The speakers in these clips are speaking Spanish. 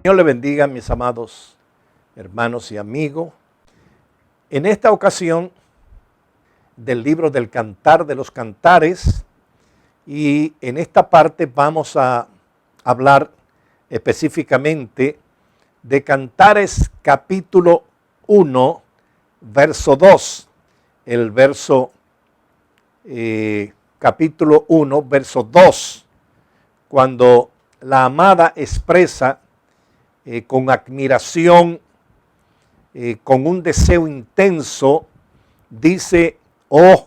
Señor le bendiga, mis amados hermanos y amigos. En esta ocasión, del libro del Cantar de los Cantares, y en esta parte vamos a hablar específicamente de Cantares capítulo 1, verso 2. El verso capítulo 1, verso 2, cuando la amada expresa con admiración, con un deseo intenso, dice: oh,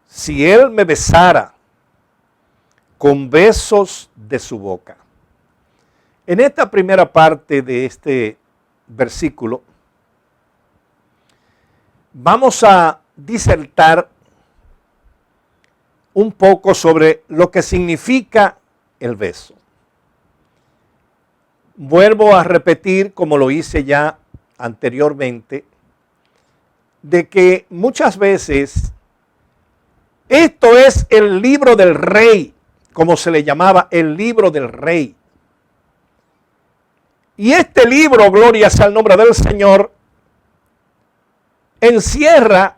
si él me besara con besos de su boca. En esta primera parte de este versículo, vamos a disertar un poco sobre lo que significa el beso. Vuelvo a repetir, como lo hice ya anteriormente, de que muchas veces esto es el libro del rey, como se le llamaba, el libro del rey. Y este libro, gloria sea el nombre del Señor, encierra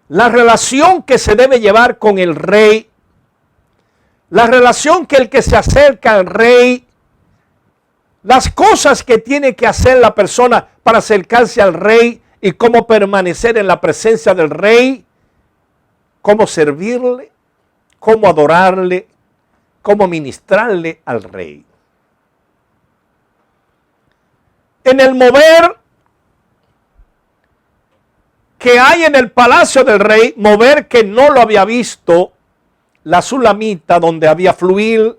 la relación que se debe llevar con el rey, la relación que el que se acerca al rey, las cosas que tiene que hacer la persona para acercarse al rey y cómo permanecer en la presencia del rey, cómo servirle, cómo adorarle, cómo ministrarle al rey. En el mover que hay en el palacio del rey, mover que no lo había visto la Sulamita, donde había fluir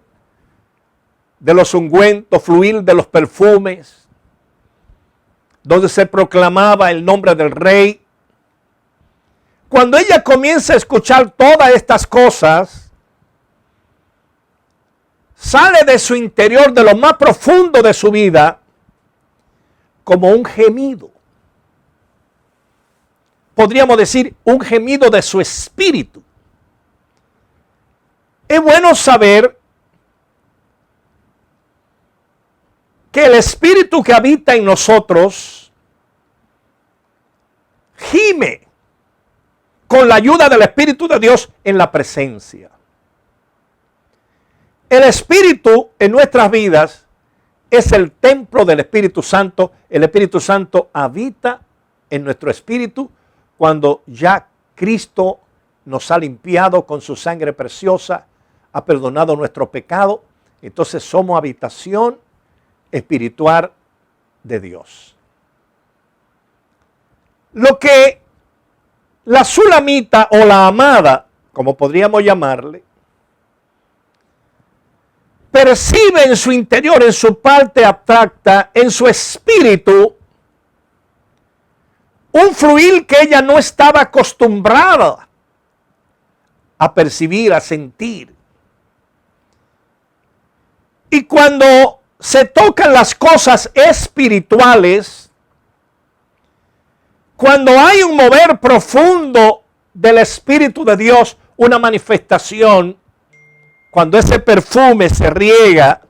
de los ungüentos, fluir de los perfumes, donde se proclamaba el nombre del rey. Cuando ella comienza a escuchar todas estas cosas, sale de su interior, de lo más profundo de su vida, como un gemido. Podríamos decir un gemido de su espíritu. Es bueno saber que el espíritu que habita en nosotros gime con la ayuda del Espíritu de Dios en la presencia. El Espíritu en nuestras vidas es el templo del Espíritu Santo. El Espíritu Santo habita en nuestro espíritu cuando ya Cristo nos ha limpiado con su sangre preciosa, ha perdonado nuestro pecado. Entonces somos habitación espiritual de Dios. Lo que la Sulamita o la amada, como podríamos llamarle, percibe en su interior, en su parte abstracta, en su espíritu, un fluir que ella no estaba acostumbrada a percibir, a sentir. Y cuando se tocan las cosas espirituales, cuando hay un mover profundo del Espíritu de Dios, una manifestación, cuando ese perfume se riega,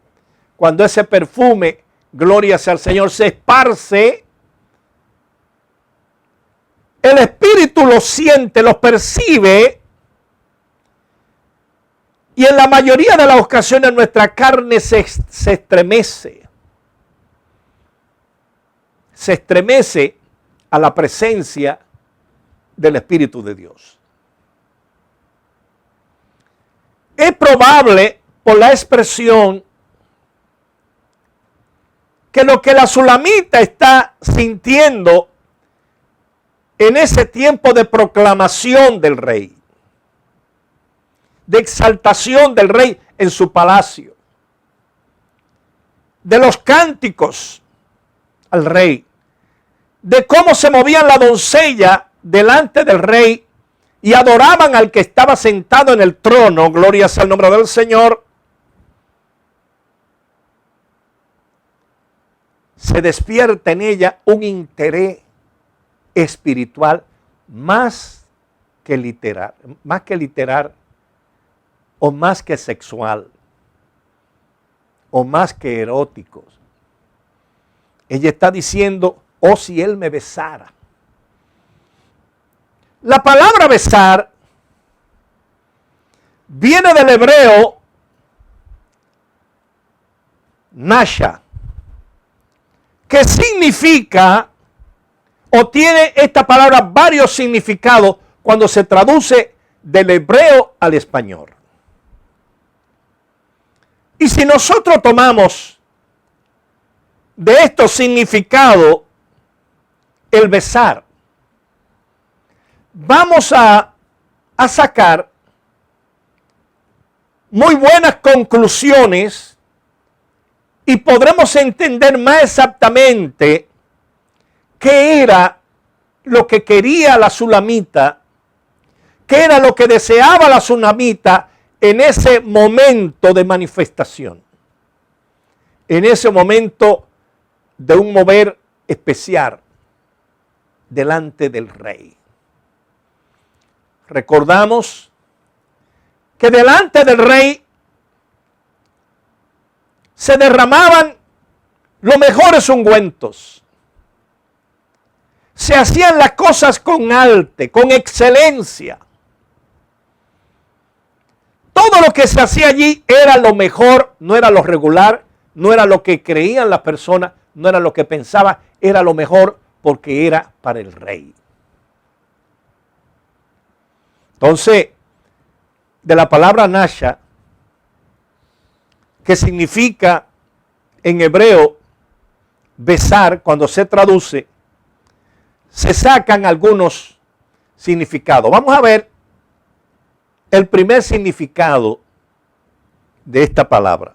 cuando ese perfume, gloria sea al Señor, se esparce, el Espíritu lo siente, lo percibe, y en la mayoría de las ocasiones nuestra carne se estremece. Se estremece a la presencia del Espíritu de Dios. Es probable, por la expresión, que lo que la Sulamita está sintiendo en ese tiempo de proclamación del rey, de exaltación del rey en su palacio, de los cánticos al rey, de cómo se movían la doncella delante del rey y adoraban al que estaba sentado en el trono, gloria sea el nombre del Señor, se despierta en ella un interés espiritual más que literal o más que sexual. o más que eróticos. Ella está diciendo, oh, si él me besara. La palabra besar viene del hebreo nasha, que significa, o tiene esta palabra varios significados cuando se traduce del hebreo al español. Y si nosotros tomamos de estos significados el besar, vamos a sacar muy buenas conclusiones y podremos entender más exactamente qué era lo que quería la sulamita, qué era lo que deseaba la sulamita en ese momento de manifestación, en ese momento de un mover especial delante del rey. Recordamos que delante del rey se derramaban los mejores ungüentos. Se hacían las cosas con arte, con excelencia. Todo lo que se hacía allí era lo mejor, no era lo regular, no era lo que creían las personas, no era lo que pensaban, era lo mejor porque era para el rey. Entonces, de la palabra nasha, que significa en hebreo besar, cuando se traduce, se sacan algunos significados. Vamos a ver el primer significado de esta palabra.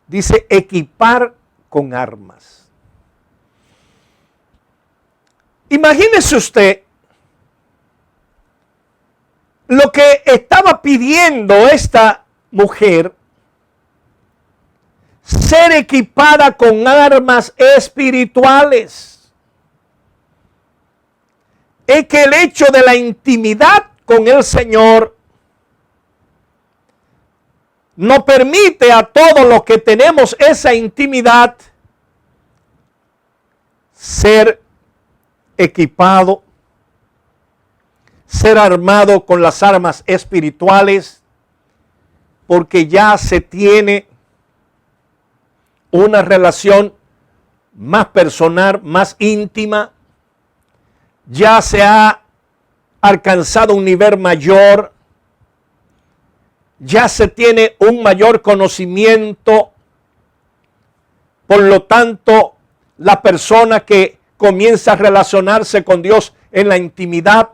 Dice equipar con armas. Imagínese usted lo que estaba pidiendo esta mujer, ser equipada con armas espirituales. Es que el hecho de la intimidad con el Señor nos permite a todos los que tenemos esa intimidad ser equipado, ser armado con las armas espirituales, porque ya se tiene una relación más personal, más íntima, ya se ha alcanzado un nivel mayor, ya se tiene un mayor conocimiento. Por lo tanto, la persona que comienza a relacionarse con Dios en la intimidad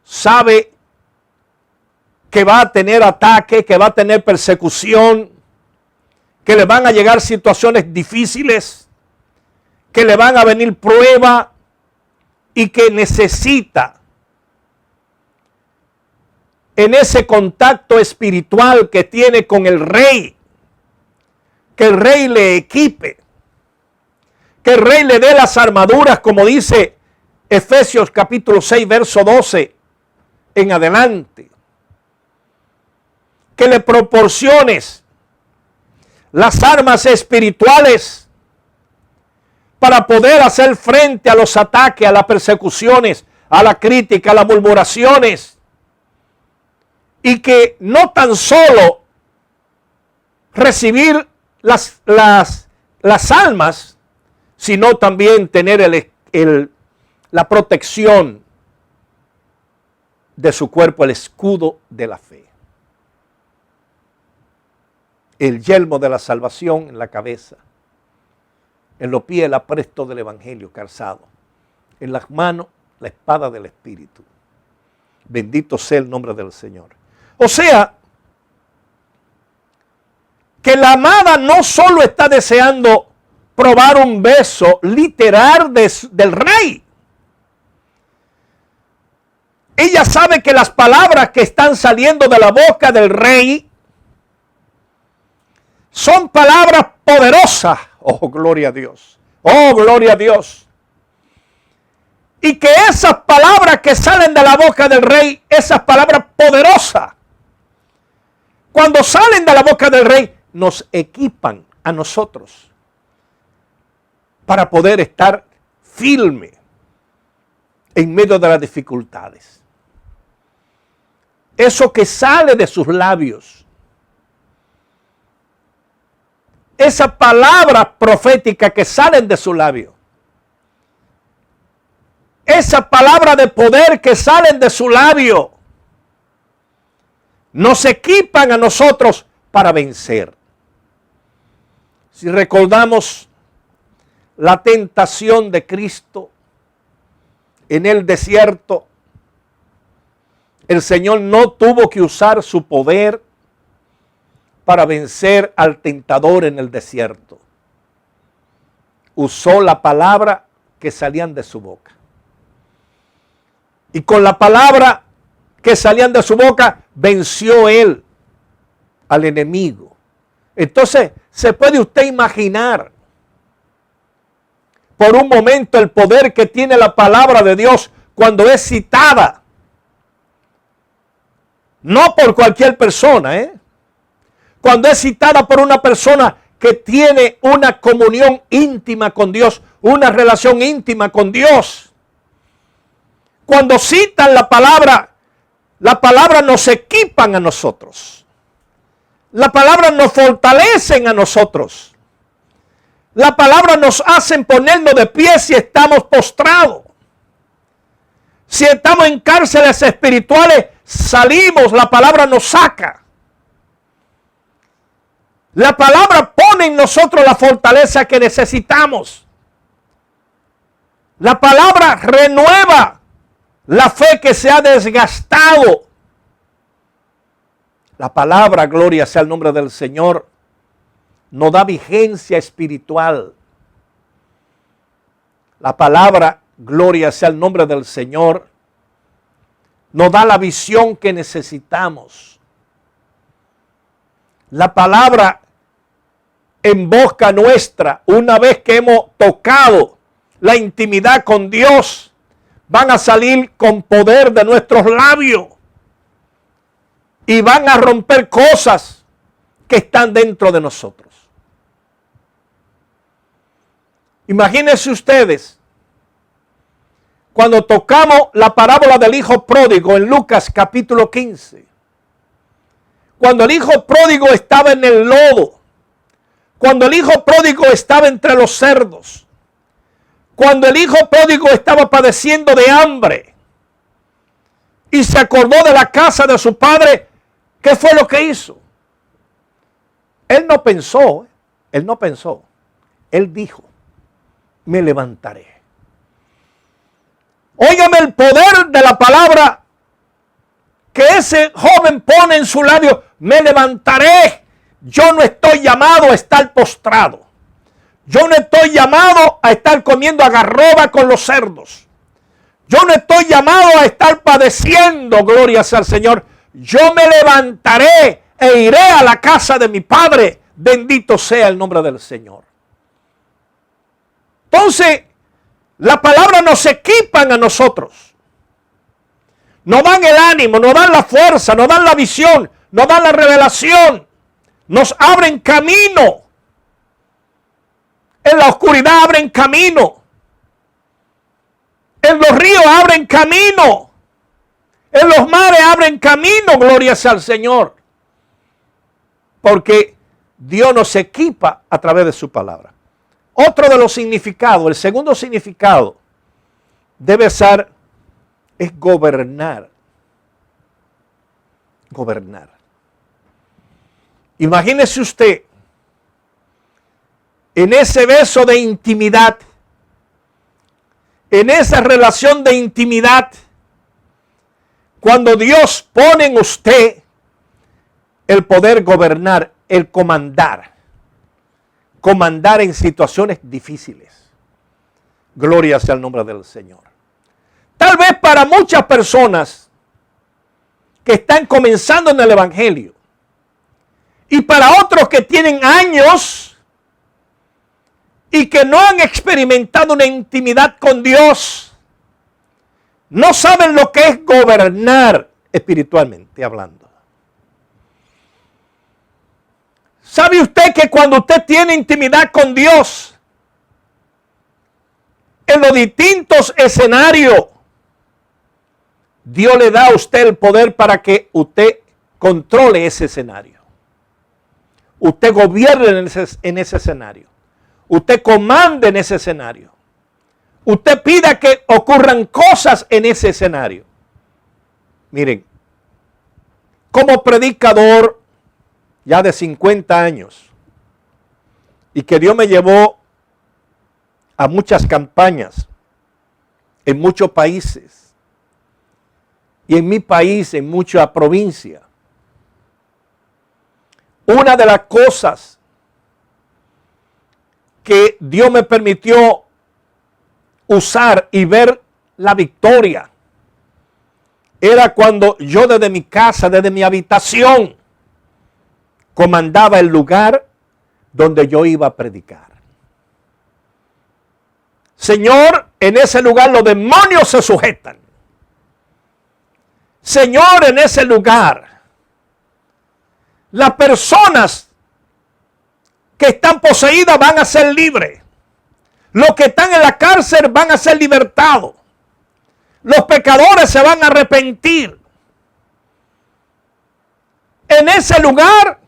sabe que va a tener ataque, que va a tener persecución, que le van a llegar situaciones difíciles, que le van a venir pruebas y que necesita en ese contacto espiritual que tiene con el rey, que el rey le equipe, que el rey le dé las armaduras, como dice Efesios capítulo 6, verso 12 en adelante, que le proporciones las armas espirituales para poder hacer frente a los ataques, a las persecuciones, a la crítica, a las murmuraciones, y que no tan solo recibir las almas, sino también tener la protección de su cuerpo, el escudo de la fe. El yelmo de la salvación en la cabeza, en los pies el apresto del evangelio calzado, en las manos la espada del Espíritu. Bendito sea el nombre del Señor. O sea, que la amada no solo está deseando probar un beso literal del rey. Ella sabe que las palabras que están saliendo de la boca del rey son palabras poderosas. Oh, gloria a Dios. Oh, gloria a Dios. Y que esas palabras que salen de la boca del rey, esas palabras poderosas, cuando salen de la boca del rey, nos equipan a nosotros para poder estar firme en medio de las dificultades. Eso que sale de sus labios, esa palabra profética que salen de su labio, esa palabra de poder que salen de su labio, nos equipan a nosotros para vencer. Si recordamos la tentación de Cristo en el desierto, el Señor no tuvo que usar su poder para vencer al tentador en el desierto. Usó la palabra que salían de su boca. Y con la palabra que salían de su boca, venció él al enemigo. Entonces, se puede usted imaginar por un momento el poder que tiene la palabra de Dios cuando es citada. No por cualquier persona, Cuando es citada por una persona que tiene una comunión íntima con Dios, una relación íntima con Dios. Cuando citan la palabra nos equipan a nosotros. La palabra nos fortalecen a nosotros. La palabra nos hacen ponernos de pie si estamos postrados. Si estamos en cárceles espirituales, salimos, la palabra nos saca. La palabra pone en nosotros la fortaleza que necesitamos. La palabra renueva la fe que se ha desgastado. La palabra, gloria sea el nombre del Señor, nos da vigencia espiritual. La palabra, gloria sea el nombre del Señor, nos da la visión que necesitamos. La palabra en boca nuestra, una vez que hemos tocado la intimidad con Dios, van a salir con poder de nuestros labios y van a romper cosas que están dentro de nosotros. Imagínense ustedes, cuando tocamos la parábola del hijo pródigo en Lucas capítulo 15, cuando el hijo pródigo estaba en el lodo, cuando el hijo pródigo estaba entre los cerdos, cuando el hijo pródigo estaba padeciendo de hambre y se acordó de la casa de su padre, ¿qué fue lo que hizo? Él no pensó, él dijo, me levantaré. Óigame el poder de la palabra que ese joven pone en su labio, me levantaré. Yo no estoy llamado a estar postrado. Yo no estoy llamado a estar comiendo agarroba con los cerdos. Yo no estoy llamado a estar padeciendo, gloria sea al Señor. Yo me levantaré e iré a la casa de mi Padre. Bendito sea el nombre del Señor. Entonces, la palabra nos equipan a nosotros. Nos dan el ánimo, nos dan la fuerza, nos dan la visión, nos dan la revelación. Nos abren camino. En la oscuridad abren camino. En los ríos abren camino. En los mares abren camino, gloria sea al Señor. Porque Dios nos equipa a través de su palabra. Otro de los significados, el segundo significado, debe ser, es gobernar. Gobernar. Imagínese usted, en ese beso de intimidad, en esa relación de intimidad, cuando Dios pone en usted el poder gobernar, el comandar en situaciones difíciles. Gloria sea el nombre del Señor. Tal vez para muchas personas que están comenzando en el Evangelio y para otros que tienen años y que no han experimentado una intimidad con Dios, no saben lo que es gobernar espiritualmente hablando. ¿Sabe usted que cuando usted tiene intimidad con Dios, en los distintos escenarios, Dios le da a usted el poder para que usted controle ese escenario? Usted gobierne en ese escenario. Usted comande en ese escenario. Usted pida que ocurran cosas en ese escenario. Miren, como predicador ya de 50 años, y que Dios me llevó a muchas campañas en muchos países, y en mi país, en mucha provincia, una de las cosas que Dios me permitió usar y ver la victoria era cuando yo desde mi casa, desde mi habitación, comandaba el lugar donde yo iba a predicar. Señor, en ese lugar los demonios se sujetan. Señor, en ese lugar las personas que están poseídas van a ser libres. Los que están en la cárcel van a ser libertados. Los pecadores se van a arrepentir. En ese lugar,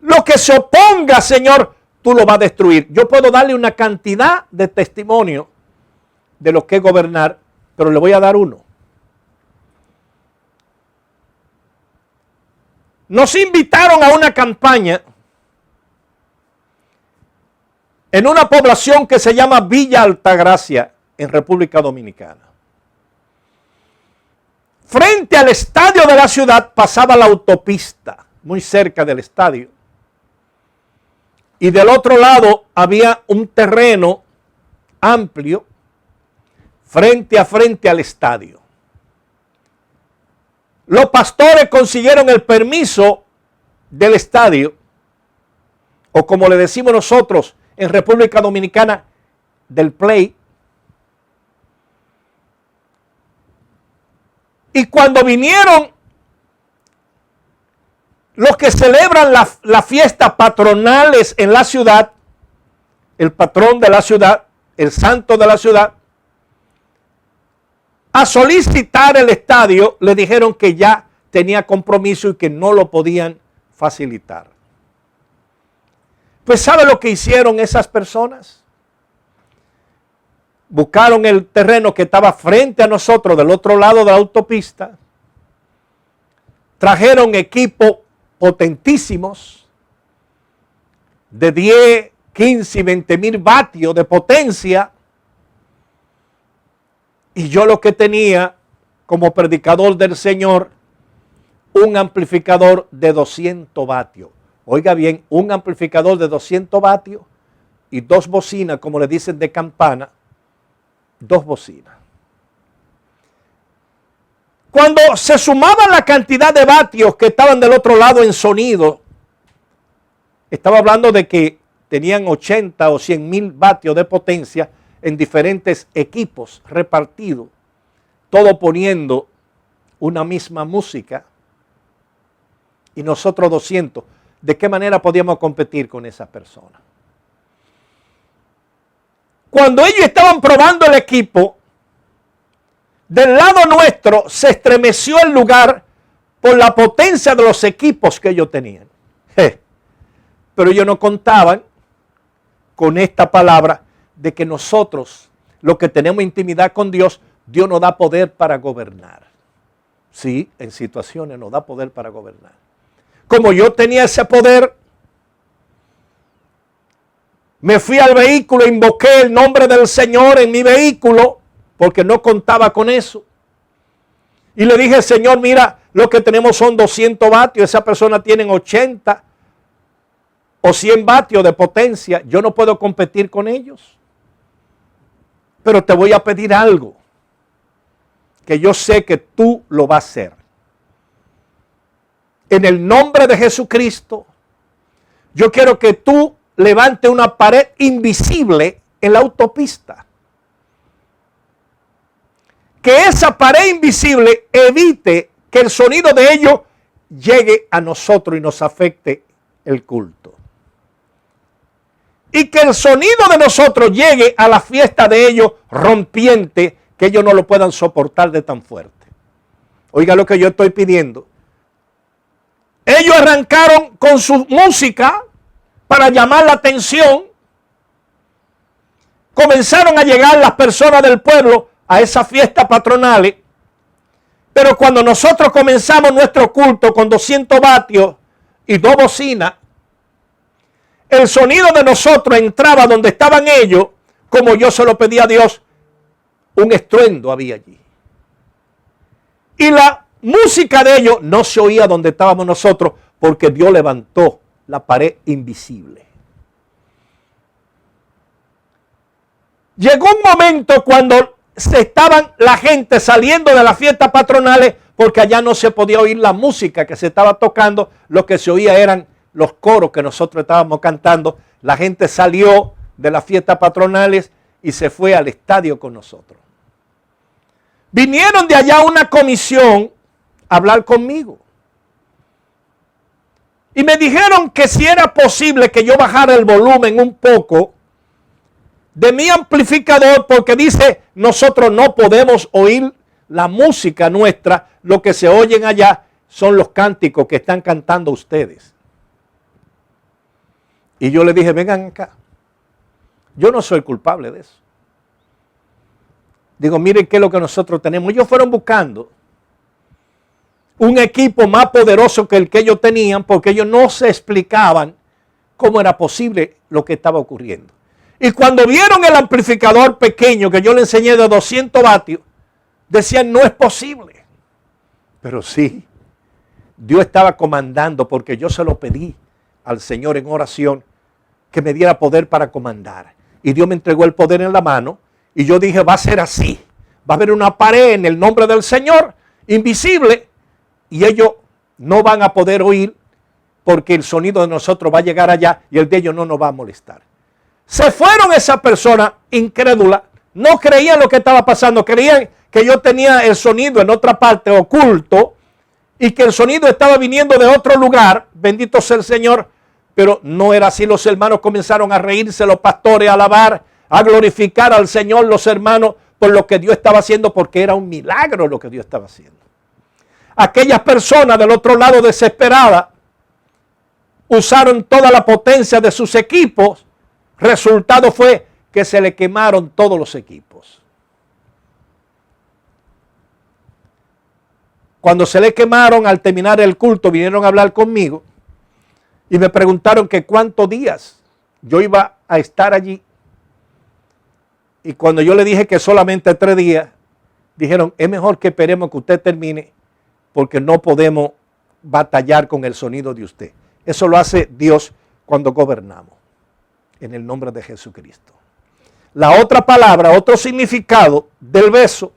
lo que se oponga, Señor, tú lo vas a destruir. Yo puedo darle una cantidad de testimonio de lo que es gobernar, pero le voy a dar uno. Nos invitaron a una campaña en una población que se llama Villa Altagracia, en República Dominicana. Frente al estadio de la ciudad pasaba la autopista, muy cerca del estadio. Y del otro lado había un terreno amplio frente a frente al estadio. Los pastores consiguieron el permiso del estadio, o como le decimos nosotros en República Dominicana, del play. Y cuando vinieron los que celebran la fiesta patronales en la ciudad, el patrón de la ciudad, el santo de la ciudad, a solicitar el estadio, le dijeron que ya tenía compromiso y que no lo podían facilitar. Pues ¿sabe lo que hicieron esas personas? Buscaron el terreno que estaba frente a nosotros, del otro lado de la autopista. Trajeron equipos potentísimos de 10, 15 y 20 mil vatios de potencia. Y yo lo que tenía como predicador del Señor, un amplificador de 200 vatios. Oiga bien, un amplificador de 200 vatios y 2 bocinas, como le dicen de campana, 2 bocinas. Cuando se sumaba la cantidad de vatios que estaban del otro lado en sonido, estaba hablando de que tenían 80 o 100 mil vatios de potencia en diferentes equipos repartidos, todo poniendo una misma música, y nosotros 200. ¿De qué manera podíamos competir con esas personas? Cuando ellos estaban probando el equipo, del lado nuestro se estremeció el lugar por la potencia de los equipos que ellos tenían. Pero ellos no contaban con esta palabra de que nosotros, los que tenemos intimidad con Dios, Dios nos da poder para gobernar. Sí, en situaciones nos da poder para gobernar. Como yo tenía ese poder, me fui al vehículo, invoqué el nombre del Señor en mi vehículo, porque no contaba con eso. Y le dije, Señor, mira, lo que tenemos son 200 vatios, esa persona tiene 80 o 100 vatios de potencia, yo no puedo competir con ellos. Pero te voy a pedir algo, que yo sé que tú lo vas a hacer. En el nombre de Jesucristo, yo quiero que tú levantes una pared invisible en la autopista. Que esa pared invisible evite que el sonido de ellos llegue a nosotros y nos afecte el culto. y que el sonido de nosotros llegue a la fiesta de ellos rompiente, que ellos no lo puedan soportar de tan fuerte. Oiga lo que yo estoy pidiendo. Ellos arrancaron con su música para llamar la atención. Comenzaron a llegar las personas del pueblo a esas fiestas patronales. Pero cuando nosotros comenzamos nuestro culto con 200 vatios y 2 bocinas, el sonido de nosotros entraba donde estaban ellos, como yo se lo pedí a Dios, un estruendo había allí. Y la música de ellos no se oía donde estábamos nosotros, porque Dios levantó la pared invisible. Llegó un momento cuando se estaban la gente saliendo de las fiestas patronales, porque allá no se podía oír la música que se estaba tocando, lo que se oía eran los coros que nosotros estábamos cantando. La gente salió de las fiestas patronales y se fue al estadio con nosotros. Vinieron de allá una comisión a hablar conmigo. Y me dijeron que si era posible que yo bajara el volumen un poco de mi amplificador, porque dice, nosotros no podemos oír la música nuestra, lo que se oyen allá son los cánticos que están cantando ustedes. Y yo le dije, vengan acá, yo no soy culpable de eso. Digo, miren qué es lo que nosotros tenemos. Ellos fueron buscando un equipo más poderoso que el que ellos tenían, porque ellos no se explicaban cómo era posible lo que estaba ocurriendo. Y cuando vieron el amplificador pequeño que yo le enseñé de 200 vatios, decían, no es posible. Pero sí, Dios estaba comandando, porque yo se lo pedí al Señor en oración, que me diera poder para comandar. Y Dios me entregó el poder en la mano, y yo dije, va a ser así. Va a haber una pared en el nombre del Señor, invisible, y ellos no van a poder oír, porque el sonido de nosotros va a llegar allá, y el de ellos no nos va a molestar. Se fueron esas personas incrédulas, no creían lo que estaba pasando, creían que yo tenía el sonido en otra parte oculto, y que el sonido estaba viniendo de otro lugar, bendito sea el Señor, pero no era así. Los hermanos comenzaron a reírse, los pastores a alabar, a glorificar al Señor, los hermanos, por lo que Dios estaba haciendo, porque era un milagro lo que Dios estaba haciendo. Aquellas personas del otro lado desesperadas usaron toda la potencia de sus equipos. Resultado fue que se le quemaron todos los equipos. Cuando se le quemaron, al terminar el culto, vinieron a hablar conmigo y me preguntaron que cuántos días yo iba a estar allí. Y cuando yo le dije que solamente 3 días, dijeron, es mejor que esperemos que usted termine, porque no podemos batallar con el sonido de usted. Eso lo hace Dios cuando gobernamos, en el nombre de Jesucristo. La otra palabra, otro significado del beso,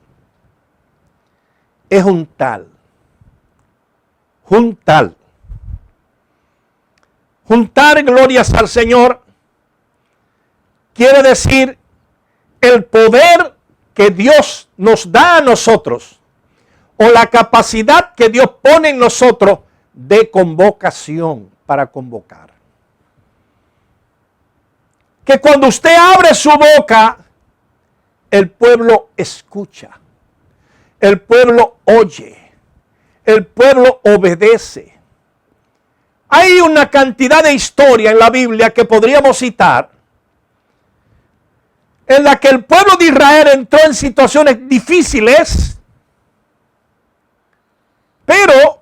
es juntar. Juntar. Juntar, glorias al Señor, quiere decir el poder que Dios nos da a nosotros, o la capacidad que Dios pone en nosotros de convocación, para convocar. Que cuando usted abre su boca, el pueblo escucha, el pueblo oye, el pueblo obedece. Hay una cantidad de historia en la Biblia que podríamos citar, en la que el pueblo de Israel entró en situaciones difíciles, pero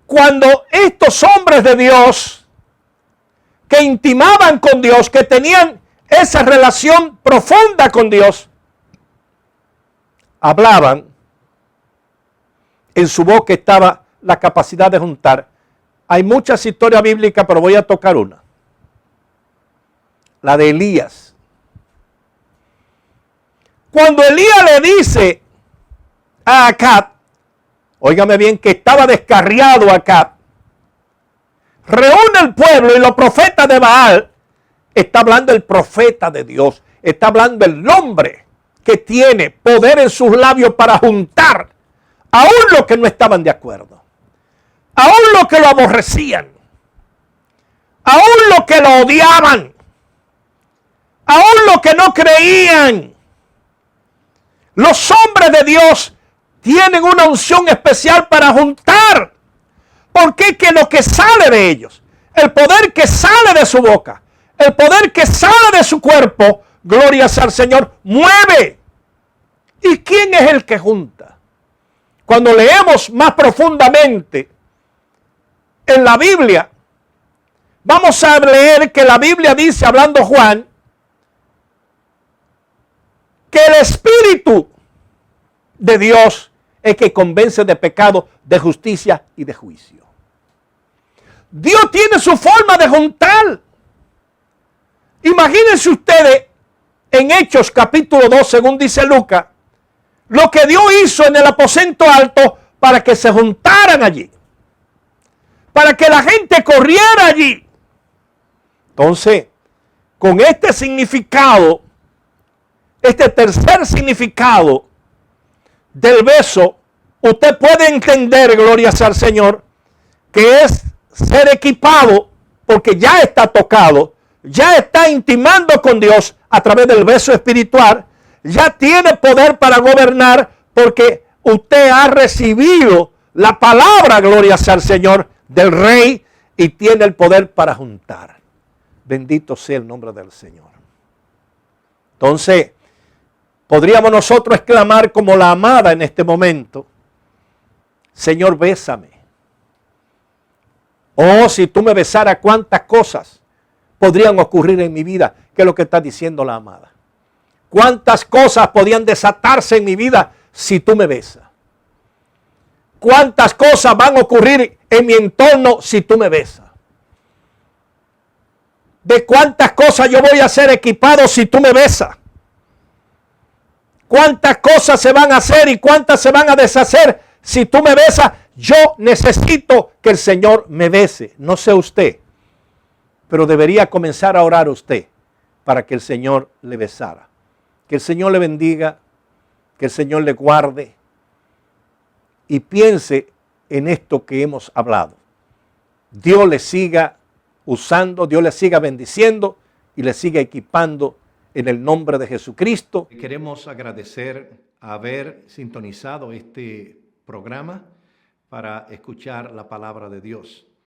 cuando estos hombres de Dios, que intimaban con Dios, que tenían esa relación profunda con Dios, hablaban, en su boca estaba la capacidad de juntar. Hay muchas historias bíblicas, pero voy a tocar una. La de Elías. Cuando Elías le dice a Acab, óigame bien, que estaba descarriado Acab, reúne el pueblo y los profetas de Baal, está hablando el profeta de Dios, está hablando el hombre que tiene poder en sus labios para juntar aún los que no estaban de acuerdo, aún los que lo aborrecían, aún los que lo odiaban, Aún los que no creían. Los hombres de Dios tienen una unción especial para juntar. Porque es que lo que sale de ellos, el poder que sale de su boca, el poder que sale de su cuerpo, gloria sea al Señor, mueve. ¿Y quién es el que junta? Cuando leemos más profundamente en la Biblia, vamos a leer que la Biblia dice, hablando Juan, que el Espíritu de Dios es que convence de pecado, de justicia y de juicio. Dios tiene su forma de juntar. Imagínense ustedes en Hechos capítulo 2, según dice Lucas, lo que Dios hizo en el aposento alto para que se juntaran allí, para que la gente corriera allí. Entonces, con este significado, este tercer significado del beso, usted puede entender, gloria sea al Señor, que es ser equipado porque ya está tocado, ya está intimando con Dios a través del beso espiritual, ya tiene poder para gobernar porque usted ha recibido la palabra, gloria sea al Señor, del Rey y tiene el poder para juntar. Bendito sea el nombre del Señor. Entonces, podríamos nosotros exclamar como la amada en este momento, Señor, bésame. Oh, si tú me besaras, cuántas cosas podrían ocurrir en mi vida, que es lo que está diciendo la amada. Cuántas cosas podían desatarse en mi vida si tú me besas. Cuántas cosas van a ocurrir en mi entorno si tú me besas. De cuántas cosas yo voy a ser equipado si tú me besas. Cuántas cosas se van a hacer y cuántas se van a deshacer si tú me besas. Yo necesito que el Señor me bese. No sé usted, pero debería comenzar a orar usted para que el Señor le besara. Que el Señor le bendiga, que el Señor le guarde y piense en esto que hemos hablado. Dios le siga usando, Dios le siga bendiciendo y le siga equipando en el nombre de Jesucristo. Queremos agradecer haber sintonizado este programa para escuchar la palabra de Dios.